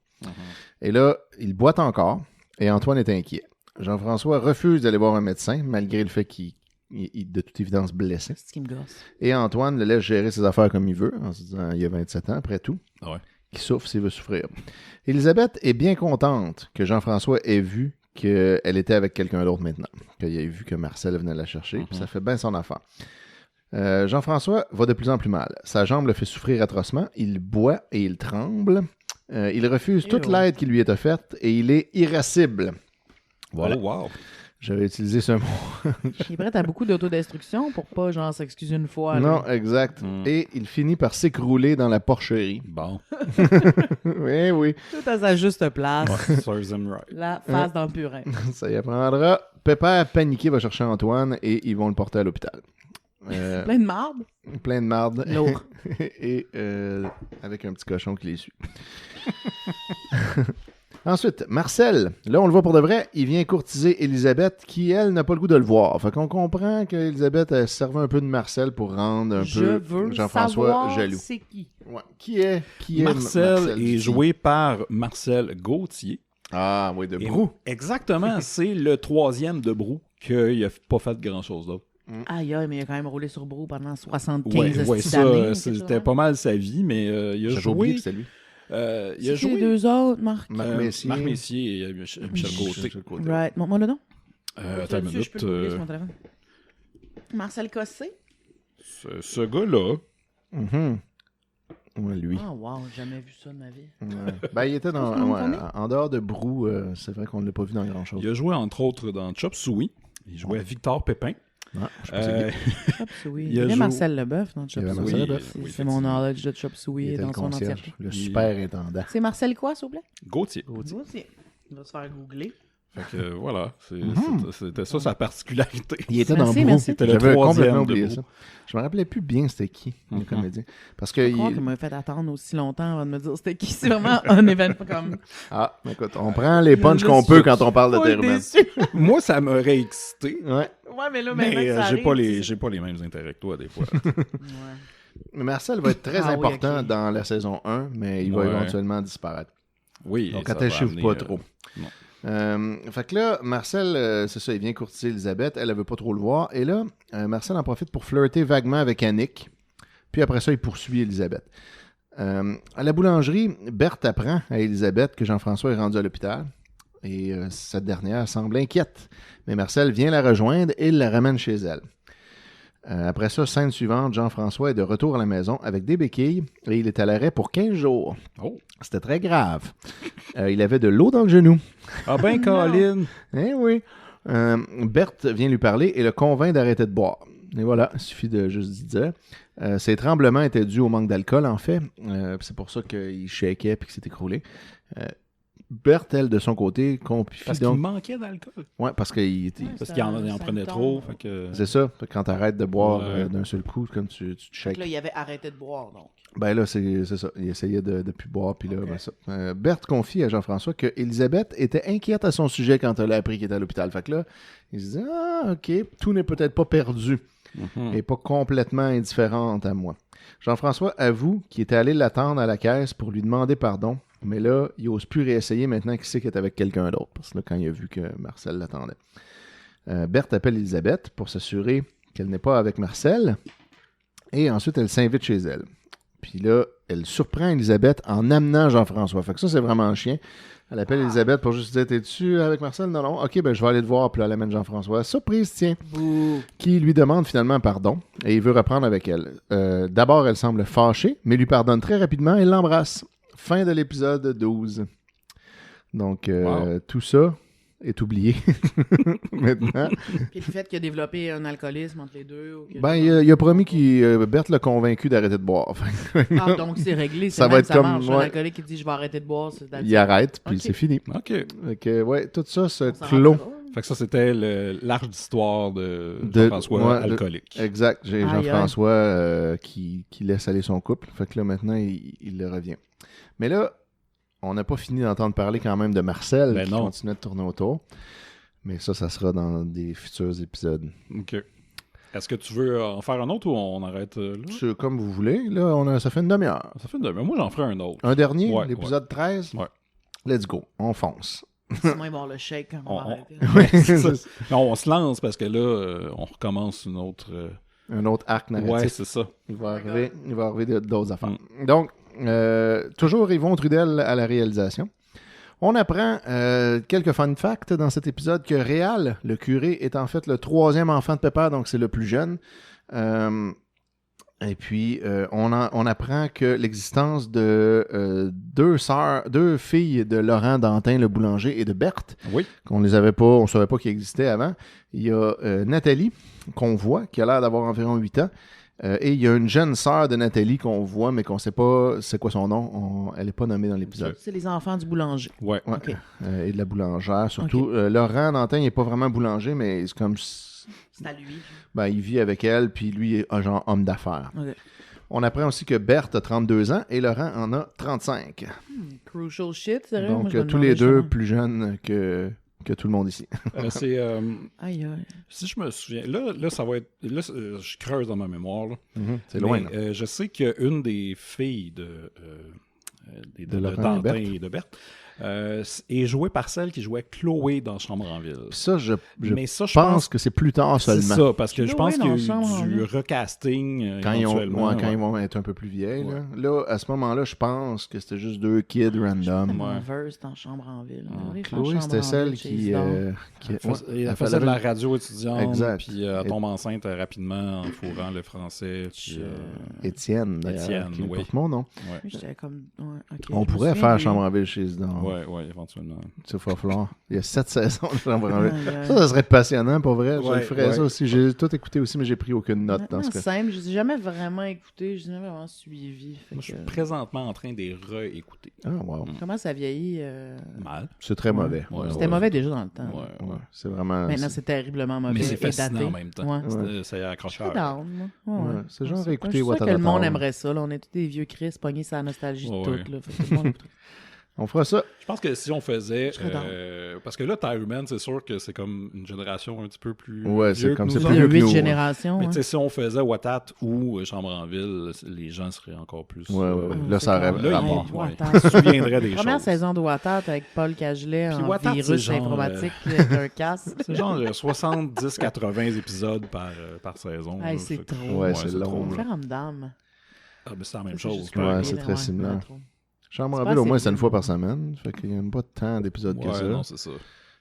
Et là, il boite encore, et Antoine est inquiet. Jean-François refuse d'aller voir un médecin, malgré le fait qu'il est de toute évidence blessé.
C'est ce qui me gosse.
Et Antoine le laisse gérer ses affaires comme il veut, en se disant il a 27 ans, après tout.
Ah ouais.
Qui souffre s'il veut souffrir. Élisabeth est bien contente que Jean-François ait vu qu'elle était avec quelqu'un d'autre maintenant. Qu'il ait vu que Marcel venait la chercher, puis ça fait bien son affaire. Jean-François va de plus en plus mal. Sa jambe le fait souffrir atrocement. Il boit et il tremble. Il refuse toute l'aide qui lui est offerte et il est irascible. Voilà.
Oh, wow.
J'avais utilisé ce mot.
Il est prêt à beaucoup d'autodestruction pour pas, genre, s'excuser une fois.
Non,
là.
exact. Et il finit par s'écrouler dans la porcherie.
Bon.
Oui, oui.
Tout à sa juste place.
Ouais, serves him right.
La face dans le purin.
Ça y apprendra. Pépère, paniqué, va chercher Antoine et ils vont le porter à l'hôpital.
Plein de marde.
Plein de marde.
Lourd.
Et avec un petit cochon qui les suit. Ensuite, Marcel, là on le voit pour de vrai, il vient courtiser Élisabeth qui, elle, n'a pas le goût de le voir. Fait qu'on comprend qu'Élisabeth servait un peu de Marcel pour rendre un peu Jean-François
savoir
jaloux.
c'est qui.
Ouais. Qui est
Marcel est
Duty?
joué par Marcel Gauthier.
Ah oui, de
Et
Brou.
Exactement, c'est le 3e de Brou qu'il n'a pas fait grand-chose d'autre.
Aïe, aïe, mais il a quand même roulé sur Brou pendant 75
Ouais,
estis d'années.
c'était pas mal sa vie, mais il a
J'avais oublié
joué...
que c'était lui.
il a
C'est
joué
les deux autres, Marc.
Marc Messier.
Marc Messier et Michel Gauthier.
Michel Côté.
Right. Montre-moi le nom.
Attends une
Je
minute.
peux le googler sur mon téléphone. Marcel Cossé.
Ce gars-là,
Mhm. Ouais, lui.
Ah, wow, j'ai jamais vu ça de ma vie.
Ouais. Ben, il était dans,
Son nom de
ouais,
famille?
en dehors de Brou, c'est vrai qu'on ne l'a pas vu dans grand-chose.
il a joué entre autres dans Chop Suey. Il jouait Victor Pépin.
Ah, je sais pas c'est qui.
Chop Suey.
Il
Il y
a
avait
joué-
Marcel Leboeuf dans Chop
Il y avait
Suey.
Marcel
Oui,
Leboeuf.
oui,
C'est mon knowledge de Chop
Il
Suey
était
dans
le
son
concierge,
entièreté.
le super intendant.
C'est Marcel quoi, s'il vous plaît?
Gauthier.
Gauthier. Il va se faire googler.
Fait que voilà,
Mhm.
c'était ça sa particularité.
Il était
Merci,
dans Brou.
merci.
C'était le
J'avais
3e
complètement
de
oublié
Brou.
ça. Je me rappelais plus bien c'était qui, le
Mhm.
comédien. Parce que...
Je crois qu'il m'a fait attendre aussi longtemps avant de me dire c'était qui. C'est vraiment un événement comme...
Ah, écoute, on prend les punchs qu'on peut quand on parle de
Pas
terre humaine.
déçu.
Moi, ça m'aurait excité.
Ouais.
Ouais, mais là, maintenant
Mais
que ça
j'ai pas
arrive,
j'ai pas les mêmes intérêts que toi, des fois.
Ouais.
Mais Marcel va être très
Ah oui,
important
ok.
dans la saison 1, mais il va
Ouais.
éventuellement disparaître.
Oui.
Donc,
ça va
attachez-vous
amener,
pas trop.
non.
Fait que là, Marcel, c'est ça, il vient courtiser Elisabeth. Elle veut pas trop le voir. Et là, Marcel en profite pour flirter vaguement avec Annick. Puis après ça, il poursuit Elisabeth. À la boulangerie, Berthe apprend à Elisabeth que Jean-François est rendu à l'hôpital. Et cette dernière semble inquiète. Mais Marcel vient la rejoindre et il la ramène chez elle. Après ça, scène suivante, Jean-François est de retour à la maison avec des béquilles et il est à l'arrêt pour 15 jours.
Oh.
C'était très grave. Il avait de l'eau dans le genou.
Ah ben, Colin!
Eh oui. Berthe vient lui parler et le convainc d'arrêter de boire. Et voilà, il suffit de juste dire. Ses tremblements étaient dus au manque d'alcool, en fait. C'est pour ça qu'il shakeait et qu'il s'est écroulé. Berthe, elle, de son côté, confie
Parce qu'il
donc...
manquait d'alcool.
Ouais, parce qu'il...
Parce qu'il en prenait trop. Fait que...
C'est ça. Fait que quand t'arrêtes de boire
Ouais.
d'un seul coup, comme tu te
Fait
shakes.
que là, il avait arrêté de boire, donc.
Ben là, c'est ça. Il essayait de plus boire, puis là, ben ça. Berthe confie à Jean-François que Elisabeth était inquiète à son sujet quand elle a appris qu'il était à l'hôpital. Fait que là, il se dit « Ah, OK, tout n'est peut-être pas perdu et pas complètement indifférente à moi. » Jean-François avoue qu'il était allé l'attendre à la caisse pour lui demander pardon, mais là, il n'ose plus réessayer maintenant qu'il sait qu'il est avec quelqu'un d'autre, parce que là, quand il a vu que Marcel l'attendait. Berthe appelle Elisabeth pour s'assurer qu'elle n'est pas avec Marcel, et ensuite, elle s'invite chez elle. Puis là, elle surprend Elisabeth en amenant Jean-François. Fait que ça, c'est vraiment chien. Elle appelle Elisabeth pour juste dire « T'es-tu avec Marcel? » Non, non. OK, ben je vais aller te voir. Puis là, elle amène Jean-François. Surprise, tiens.
Bouh.
Qui lui demande finalement pardon et il veut reprendre avec elle. D'abord, elle semble fâchée, mais lui pardonne très rapidement et l'embrasse. Fin de l'épisode 12. Donc,
Wow.
tout ça est oublié maintenant.
Puis le fait qu'il a développé un alcoolisme entre les deux. Ou que-
Ben, il a promis qu'il... Berthe l'a convaincu d'arrêter de boire.
Ah, donc c'est réglé.
Ça
Ça
va être
ça
comme-
marche.
ouais.
Un alcoolique qui dit je vais arrêter de boire.
Il arrête, puis
Ok.
c'est fini.
OK.
Fait que, ouais, tout ça se
On s'en
clôt
rappellera.
Fait que ça, c'était l'arche d'histoire de
De-
Jean-François
ouais,
alcoolique.
Exact. J'ai
Aïe, aïe.
Jean-François qui laisse aller son couple. Fait que là, maintenant, il le revient. Mais là, on n'a pas fini d'entendre parler quand même de Marcel
Ben
qui
non.
continue de tourner autour. Mais ça sera dans des futurs épisodes.
OK. Est-ce que tu veux en faire un autre ou on arrête là?
C'est comme vous voulez. Là, ça fait une demi-heure.
Ça fait une demi-heure. Moi, j'en ferai un autre.
Un dernier,
Ouais,
l'épisode 13.
Ouais.
Let's go. On fonce.
Sinon, ils vont le shake quand on va
On-
arrêter.
Oui,
C'est ça. Non, on se lance parce que là, on recommence une autre...
Un autre arc narratif.
Ouais, c'est ça.
Il va arriver d'autres affaires. Donc, toujours Yvon Trudel à la réalisation. On apprend quelques fun facts dans cet épisode que Réal, le curé, est en fait le 3e enfant de Pépère, donc c'est le plus jeune. Et puis, on apprend que l'existence de deux filles de Laurent Dantin, le boulanger, et de Berthe,
Oui.
qu'on les avait pas, on savait pas qu'ils existaient avant. Il y a Nathalie, qu'on voit, qui a l'air d'avoir environ 8 ans. Et il y a une jeune sœur de Nathalie qu'on voit, mais qu'on ne sait pas c'est quoi son nom. Elle n'est pas nommée dans l'épisode.
C'est les enfants du boulanger.
Ouais.
Ouais.
OK.
Et de la boulangère, surtout. Laurent Dantin, il n'est pas vraiment boulanger, mais c'est comme...
C'est à lui.
Ben, il vit avec elle, puis lui est un genre homme d'affaires.
OK.
On apprend aussi que Berthe a 32 ans et Laurent en a 35.
Crucial shit, sérieux? Moi,
Donc,
je me
tous les
demandais
deux
justement.
plus jeunes que tout le monde ici.
C'est...
Aïe, aïe.
si je me souviens... Là, ça va être... Là, je creuse dans ma mémoire. Là.
C'est loin,
Mais,
là.
je sais qu'une des filles de
Laurent et
Dantin
Berthe.
et de Berthe est jouée par celle qui jouait Chloé dans Chambre en ville.
Puis ça, je
Mais ça, je
pense que c'est plus tard
c'est
seulement.
ça, parce que je
Chloé
pense qu'il y a
dans Chambre en
eu du
ville.
recasting
Quand
éventuellement.
ils vont être un peu plus vieilles.
Ouais.
Là, à ce moment-là, je pense que c'était juste deux kids random.
Tellement verse dans Chambre en ville. On aurait fait
Chloé,
Chambre
c'était
en
celle
ville chez
qui...
Isidore.
Elle faisait de la radio étudiante,
Exact.
puis elle tombe enceinte rapidement en fourrant le français. Puis,
Étienne, d'ailleurs,
Étienne,
qui
oui.
porte mon nom.
ouais.
J'étais comme... Ouais, ok,
On
je me
pourrait
souviens
faire
de lui.
Chambre en ville chez Isidore.
Ouais, éventuellement.
Ça va falloir. Il y a 7 saisons de Chambre en ville.
Aïe, aïe.
Ça serait passionnant, pour vrai. Je
Ouais,
ferais
ouais.
ça aussi. J'ai tout écouté aussi, mais j'ai pris aucune note dans
Maintenant,
ce cas.
simple, je n'ai jamais vraiment écouté, je n'ai jamais vraiment suivi. Fait
Moi, je suis
que-
présentement en train de les réécouter.
Ah, wow.
Comment ça vieillit?
Mal.
C'est très mauvais.
Ouais,
C'était mauvais déjà dans le temps.
Ouais.
Ouais, c'est vraiment...
Maintenant, c'est terriblement mauvais
Mais c'est
et
fascinant
daté.
en même temps.
Ouais.
C'est
Je
accrocheur.
suis down, moi.
Ouais, c'est genre
Je
écouter
suis sûre que le
Watatata.
monde aimerait ça. Là. On est tous des vieux Chris pognés sur la nostalgie de
Ouais,
tout.
ouais.
Là. Fait que tout le monde écoute.
On fera ça.
Je pense que si on faisait...
Je serais down.
parce que là, Terre humaine, c'est sûr que c'est comme une génération un petit peu plus
Ouais, c'est
vieux
comme
que
c'est
nous
plus
Il y a
vieux que
8
nous,
générations.
Mais
hein.
tu sais, si on faisait Watat ou Chambre en ville, les gens seraient encore plus...
Ouais. Là,
C'est
ça aurait
clair.
Là,
rapport.
il-
Watat.
on se souviendrait des
Première
choses.
saison de Watat avec Paul Cagelet
Puis
en
Watat, c'est
virus
genre,
informatique avec un casque.
C'est genre 70-80 épisodes par saison.
Hey,
là.
c'est
Fait que-
trop.
Ouais, c'est
trop,
long,
là.
Faire homme d'âme.
Ah, mais c'est la même
Ça,
chose.
juste
Ouais,
pas
c'est
bien,
très similaire.
trop.
Chambre
C'est
en
pas
ville, au
assez
moins, c'est une
bien.
fois par semaine. Fait qu'il n'y a pas tant d'épisodes que
Ouais,
ça.
non, c'est ça.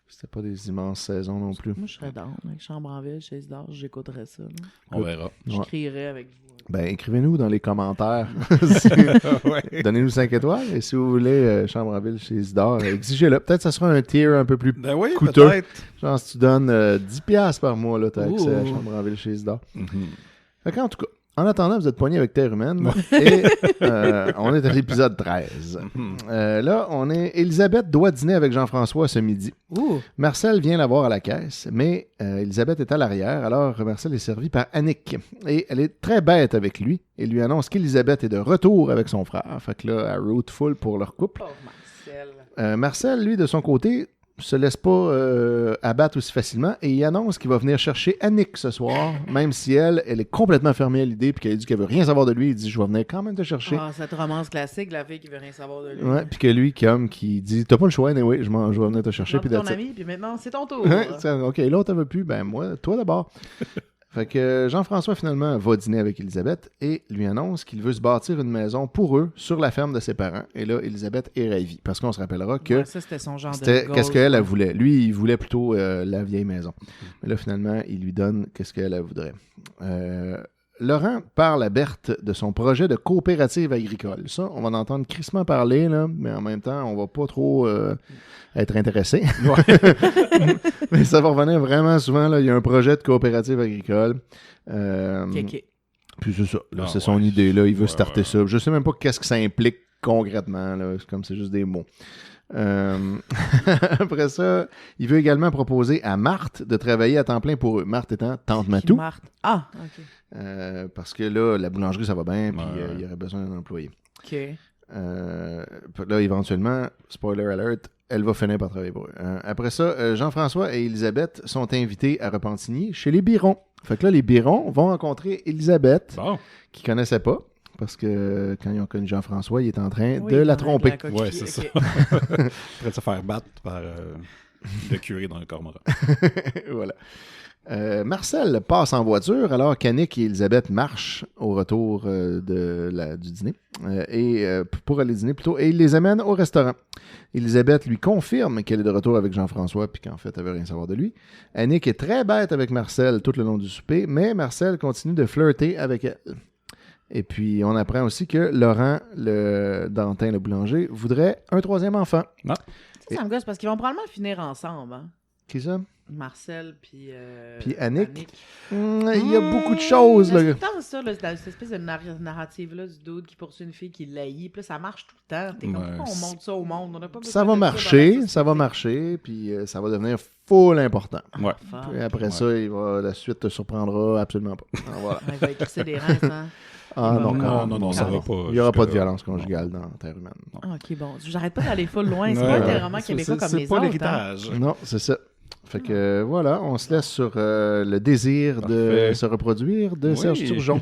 C'était pas des immenses saisons non plus.
Moi, je serais down. Avec Chambre en ville, chez Isidore, j'écouterais ça. là.
On verra.
Je
Ouais.
crierais avec vous.
Ben, écrivez-nous dans les commentaires.
Ouais.
Donnez-nous 5 étoiles. Et si vous voulez Chambre en ville chez Isidore, exigez-le. Peut-être que ça sera un tier un peu plus...
Ben oui,
Coûteux.
peut-être.
Genre, si tu donnes 10$ par mois, là, t'as accès à
Ouh.
Chambre en ville chez Isidore.
Mhm.
Fait qu'en tout cas, en attendant, vous êtes poigné avec Terre humaine. Et on est à l'épisode 13. Là, Elisabeth doit dîner avec Jean-François ce midi.
Ouh!
Marcel vient la voir à la caisse, mais Elisabeth est à l'arrière, alors Marcel est servi par Annick. Et elle est très bête avec lui et lui annonce qu'Elisabeth est de retour avec son frère. Fait que là, elle root full pour leur couple.
Pauvre Marcel.
Marcel, lui, de son côté, se laisse pas abattre aussi facilement et il annonce qu'il va venir chercher Annick ce soir, même si elle est complètement fermée à l'idée puis qu'elle dit qu'elle veut rien savoir de lui. Il dit « Je vais venir quand même te chercher.
Ah, cette romance classique, la fille qui veut rien savoir de lui.
Ouais, puis que lui, qui dit « T'as pas le choix, anyway, je vais venir te chercher. »
Puis
Puis
ton
that's it.
ami, puis maintenant, c'est ton tour.
Ouais, tiens, OK, l'autre, elle veut plus. Ben, moi, toi d'abord. Fait que Jean-François, finalement, va dîner avec Elisabeth et lui annonce qu'il veut se bâtir une maison pour eux sur la ferme de ses parents. Et là, Elisabeth est ravie. Parce qu'on se rappellera que
Ouais, ça, c'était son genre de
c'était
goal,
qu'est-ce qu'elle
ouais.
elle voulait. Lui, il voulait plutôt la vieille maison. Mais là, finalement, il lui donne qu'est-ce qu'elle elle voudrait. Laurent parle à Berthe de son projet de coopérative agricole. Ça, on va en entendre crissement parler, là, mais en même temps, on va pas trop être intéressé. Mais ça va revenir vraiment souvent. Là, il y a un projet de coopérative agricole.
Ok.
Puis c'est ça. Là,
Ah,
c'est son
ouais.
idée. Là, il veut
Ouais,
starter
ouais.
ça. Je sais même pas qu'est-ce que ça implique concrètement. Là. C'est comme c'est juste des mots. Après ça, il veut également proposer à Marthe de travailler à temps plein pour eux. Marthe étant Tante Matou.
Marthe. Ah, OK.
Parce que là, la boulangerie, ça va bien, puis
Ouais.
il y aurait besoin d'un employé.
OK.
Là, éventuellement, spoiler alert, elle va finir par travailler pour eux. Après ça, Jean-François et Elisabeth sont invités à Repentigny chez les Birons. Fait que là, les Birons vont rencontrer Elisabeth,
Bon.
qu'ils ne connaissaient pas, parce que quand ils ont connu Jean-François, il est en train
Oui,
de la
dans
tromper.
la coquille,
Ouais, c'est ça.
OK.
Après de se faire battre par le curé dans le cormoran.
Voilà. Marcel passe en voiture alors qu'Annick et Elisabeth marchent au retour du dîner pour aller dîner plutôt, et il les amène au restaurant. Elisabeth lui confirme qu'elle est de retour avec Jean-François puis qu'en fait elle veut rien savoir de lui. Annick est très bête avec Marcel tout le long du souper, mais Marcel continue de flirter avec elle. Et puis on apprend aussi que Laurent, le Dantin, le boulanger, voudrait un troisième enfant.
Ça me gosse parce qu'ils vont probablement finir ensemble. Hein?
Qui ça?
Marcel puis
Annick. Il y a beaucoup de choses.
C'est
Là.
tout le temps ça, là, cette espèce de narrative-là du dude qui poursuit une fille qui l'haït. Puis là, ça marche tout le temps. T'es comme,
Ouais,
pourquoi on montre ça au monde? On n'a pas
Ça
besoin
va
de
marcher,
dans la
ça va
société.
marcher, puis ça va devenir full important.
Ouais.
Fuck.
Puis après
Ouais.
ça, la suite te surprendra absolument pas. Alors, voilà.
Il va écrisser des reins, hein?
Ah non,
Non, ça va pas.
Il n'y aura pas de
jusque-là.
violence conjugale dans Terre humaine.
Ah, OK, bon. J'arrête pas d'aller full loin. C'est
Ouais,
pas un
ouais.
roman québécois comme les
C'est pas
autres. Hein?
l'héritage.
Non, c'est ça. Fait que voilà, on se laisse sur le désir de
Parfait.
se reproduire de
Oui.
Serge Turgeon,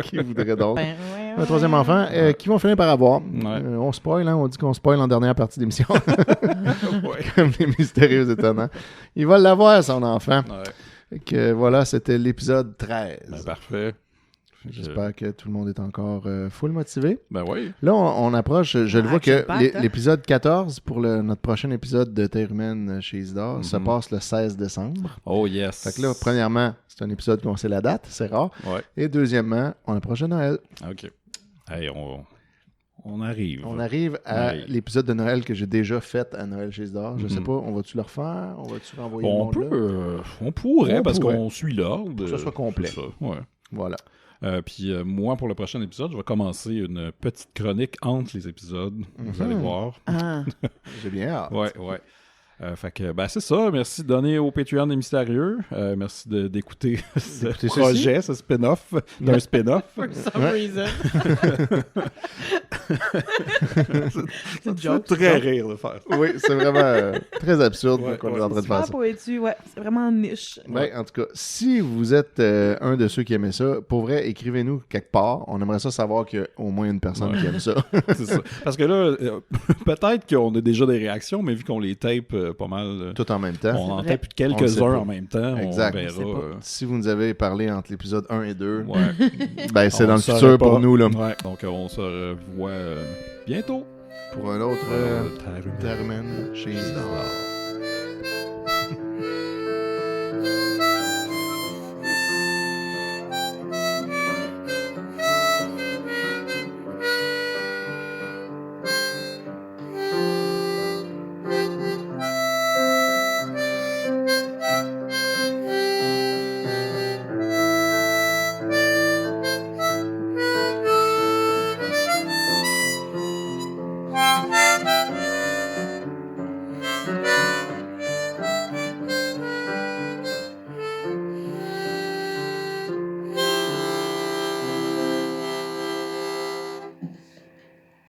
qui voudrait donc
Ben, ouais,
un troisième enfant, qui vont finir par avoir.
Ouais.
On spoil, hein, on dit qu'on spoil en dernière partie d'émission,
Ouais.
comme les mystérieux étonnants. Il va l'avoir, son enfant.
Ouais.
Fait que voilà, c'était l'épisode 13.
Ben, parfait.
J'espère que tout le monde est encore full motivé.
Ben oui.
Là, on approche, je le vois que
Action-packed, hein?
l'épisode 14 pour notre prochain épisode de Terre humaine chez Isidore se passe le 16 décembre.
Oh yes.
Fait que là, premièrement, c'est un épisode qu'on sait la date, c'est rare.
Ouais.
Et deuxièmement, on approche de Noël.
OK. Hey, on arrive.
On arrive à
Ouais.
l'épisode de Noël que j'ai déjà fait à Noël chez Isidore. Je sais pas, on va-tu le refaire? On va-tu renvoyer le
On
monde là?
peut, on pourrait,
On
parce
pourrait.
qu'on suit l'ordre.
Que ce soit complet.
C'est ça, ouais.
Voilà.
Puis moi, pour le prochain épisode, je vais commencer une petite chronique entre les épisodes. Vous allez voir.
Ah.
J'ai bien hâte.
Ouais. Fait que, ben, c'est ça. Merci de donner au Patreon des Mystérieux. Merci d'écouter ce
D'écouter
projet, ce spin-off d'un spin-off.
For some
Ouais.
reason. C'est une
C'est
joke.
très rire de faire ça.
Oui, c'est vraiment très absurde
Ouais,
qu'on
ouais,
est en train de faire
Super
ça.
poétu, ouais. C'est vraiment niche.
Ben, en tout cas, si vous êtes un de ceux qui aimait ça, pour vrai, écrivez-nous quelque part. On aimerait ça savoir qu'il y a au moins une personne
Ouais.
qui aime ça.
C'est ça. Parce que là, peut-être qu'on a déjà des réactions, mais vu qu'on les tape pas mal,
Tout en même temps.
on en
vrai.
tape
On le sait
quelques-uns
pas.
en même temps.
Exact.
On
On sait
verra.
pas.
Si vous nous avez parlé entre l'épisode 1 et 2,
Ouais.
ben c'est
On
dans le
saurait
futur
pas.
pour nous, là.
Ouais. Donc, on se revoit bientôt.
Pour un autre
Terre humaine.
Terre humaine chez Isidore.